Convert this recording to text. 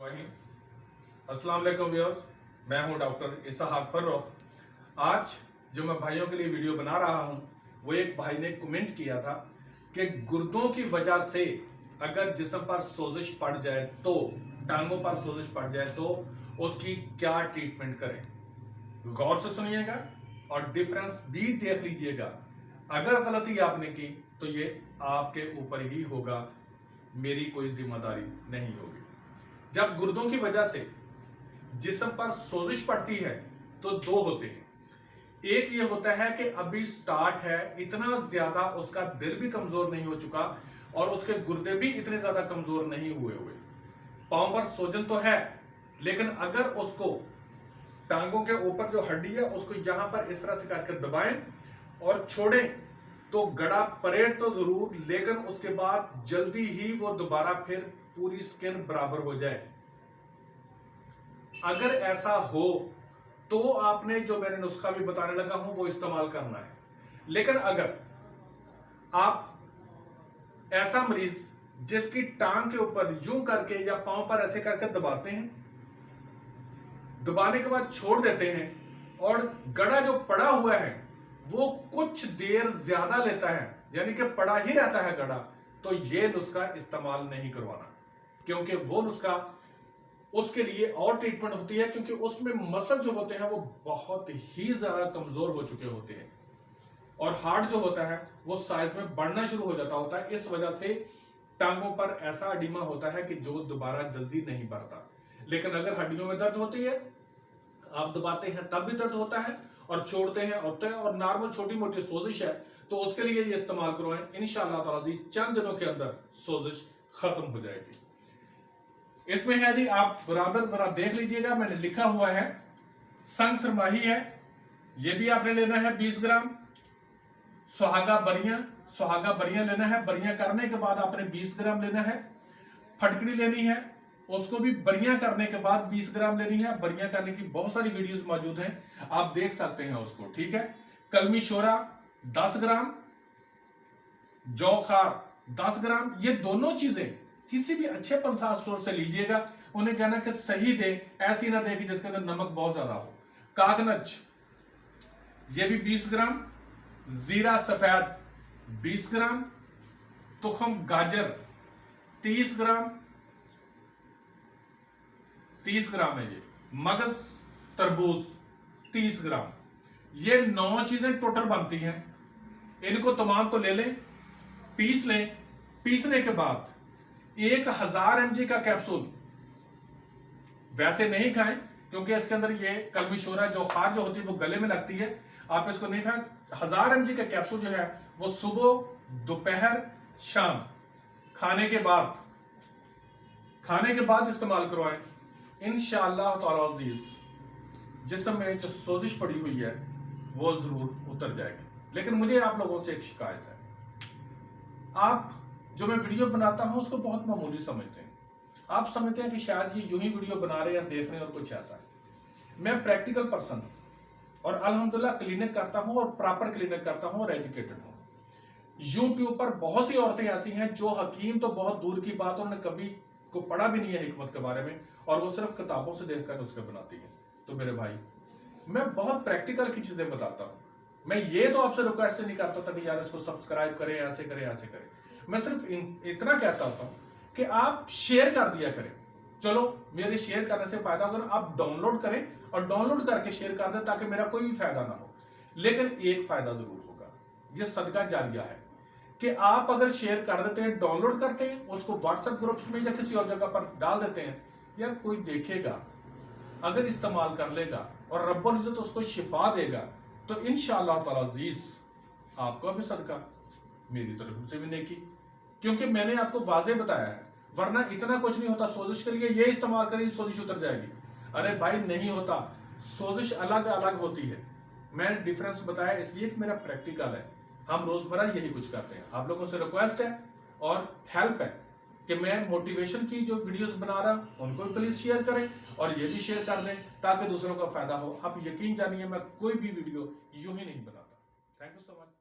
वहीं अस्सलाम वालेकुम व्यूअर्स, मैं हूं डॉक्टर इसहाक फर्रुख। आज जो मैं भाइयों के लिए वीडियो बना रहा हूं वो एक भाई ने कमेंट किया था कि गुर्दों की वजह से अगर जिस्म पर सोजिश पड़ जाए तो टांगों पर सोजिश पड़ जाए तो उसकी क्या ट्रीटमेंट करें। गौर से सुनिएगा और डिफरेंस भी देख लीजिएगा। अगर गलती आपने की तो ये आपके ऊपर ही होगा, मेरी कोई जिम्मेदारी नहीं होगी। जब गुर्दों की वजह से जिस्म पर सोजिश पड़ती है तो दो होते हैं। एक ये होता है कि अभी स्टार्ट है, इतना ज्यादा उसका दिल भी कमजोर नहीं हो चुका और उसके गुर्दे भी इतने ज्यादा कमजोर नहीं हुए पांव पर सोजन तो है, लेकिन अगर उसको टांगों के ऊपर जो हड्डी है उसको यहां पर इस तरह से करके दबाएं और छोड़ें तो गड़ा परेड तो जरूर, लेकिन उसके बाद जल्दी ही वो दोबारा फिर पूरी स्किन बराबर हो जाए। अगर ऐसा हो तो आपने जो मैंने नुस्खा भी बताने लगा हूं वो इस्तेमाल करना है। लेकिन अगर आप ऐसा मरीज जिसकी टांग के ऊपर यूं करके या पांव पर ऐसे करके दबाते हैं, दबाने के बाद छोड़ देते हैं और गड़ा जो पड़ा हुआ है वो कुछ देर ज्यादा लेता है, यानी कि पड़ा ही रहता है गड़ा, तो ये नुस्खा इस्तेमाल नहीं करवाना, क्योंकि वो नुस्खा उसके लिए और ट्रीटमेंट होती है, क्योंकि उसमें मसल जो होते हैं वो बहुत ही ज्यादा कमजोर हो चुके होते हैं और हार्ट जो होता है वो साइज में बढ़ना शुरू हो जाता होता है। इस वजह से टांगों पर ऐसा अडीमा होता है कि जो दोबारा जल्दी नहीं बढ़ता। लेकिन अगर हड्डियों में दर्द होती है, आप दबाते हैं तब भी दर्द होता है और छोड़ते हैं होता है, और नॉर्मल छोटी मोटी सोजिश है तो उसके लिए ये इस्तेमाल करवाएं। इंशाअल्लाह ताला जी चंद दिनों के अंदर सोजिश खत्म हो जाएगी। इसमें है जी, आप बराबर जरा देख लीजिएगा, मैंने लिखा हुआ है संग सरमाही है, ये भी आपने लेना है 20 ग्राम। सुहागा बरियां लेना है, बरियां करने के बाद आपने 20 ग्राम लेना है। फटकड़ी लेनी है, उसको भी बरियां करने के बाद 20 ग्राम लेनी है। बरियां करने की बहुत सारी वीडियोस मौजूद हैं, आप देख सकते हैं उसको, ठीक है। कलमी शोरा 10 ग्राम, जौ खार 10 ग्राम। ये दोनों चीजें किसी भी अच्छे पंसार स्टोर से लीजिएगा, उन्हें कहना कि सही दे, ऐसी ना दे कि जिसके अंदर नमक बहुत ज्यादा हो। कागनच ये भी 20 ग्राम, जीरा सफेद 20 ग्राम, तुखम गाजर 30 ग्राम, 30 ग्राम है ये। मगज तरबूज 30 ग्राम। ये 9 चीजें टोटल बनती हैं। इनको तमाम को ले लें, पीस लें। पीसने के बाद 1000 mg का कैप्सूल वैसे नहीं खाएं, क्योंकि इसके अंदर ये कलमी शोरा जो खार जो होती है वो गले में लगती है, आप इसको नहीं खाएं। 1000 mg का कैप्सूल जो है वो सुबह, दोपहर, शाम खाने के बाद इस्तेमाल करवाएं। इंशाअल्लाह ताला अजीज जिस्म में जो सोजिश पड़ी हुई है वो जरूर उतर जाएगी। लेकिन मुझे आप लोगों से एक शिकायत है, आप जो मैं वीडियो बनाता हूं उसको बहुत मामूली समझते हैं। आप समझते हैं कि शायद ये यूं ही वीडियो बना रहे हैं, देख रहे हैं और कुछ ऐसा है। मैं प्रैक्टिकल पर्सन हूं और अल्हम्दुलिल्लाह क्लिनिक करता हूं और प्रॉपर क्लिनिक करता हूं और एजुकेटेड हूं। यूट्यूब पर बहुत सी औरतें ऐसी हैं जो हकीम तो बहुत दूर की बात, उन्होंने कभी को पढ़ा भी नहीं है हिकमत के बारे में, और वो सिर्फ किताबों से देखकर उसके बनाती है। तो मेरे भाई, मैं बहुत प्रैक्टिकल की चीजें बताता हूं। मैं ये तो आपसे रिक्वेस्ट नहीं करता था कि यार इसको सब्सक्राइब करें, ऐसे करें ऐसे करें। मैं सिर्फ इतना कहता होता हूं कि आप शेयर कर दिया करें। चलो, मेरे शेयर करने से फायदा होगा, आप डाउनलोड करें और डाउनलोड करके शेयर कर दें ताकि मेरा कोई भी फायदा ना हो। लेकिन एक फायदा जरूर होगा, यह सदका जारिया है कि आप अगर शेयर कर देते हैं, डाउनलोड करते हैं, उसको व्हाट्सएप ग्रुप्स में या किसी और जगह पर डाल देते हैं, यार कोई देखेगा, अगर इस्तेमाल कर लेगा और रब्बुल इज्जत उसको शिफा देगा तो इंशाअल्लाह ताला अजीज आपका भी सदका, मेरी तरफ से भी नेकी, क्योंकि मैंने आपको वाज़े बताया है। वरना इतना कुछ नहीं होता, सोजिश के लिए ये इस्तेमाल करें सोजिश उतर जाएगी। अरे भाई नहीं होता, सोजिश अलग अलग होती है। मैंने डिफरेंस बताया इसलिए कि मेरा प्रैक्टिकल है, हम रोजमर्रा यही कुछ करते हैं। आप लोगों से रिक्वेस्ट है और हेल्प है कि मैं मोटिवेशन की जो वीडियोस बना रहा हूं उनको भी प्लीज शेयर करें और ये भी शेयर कर दें ताकि दूसरों को फायदा हो। आप यकीन जानिए मैं कोई भी वीडियो यूं ही नहीं बनाता। Thank you so much.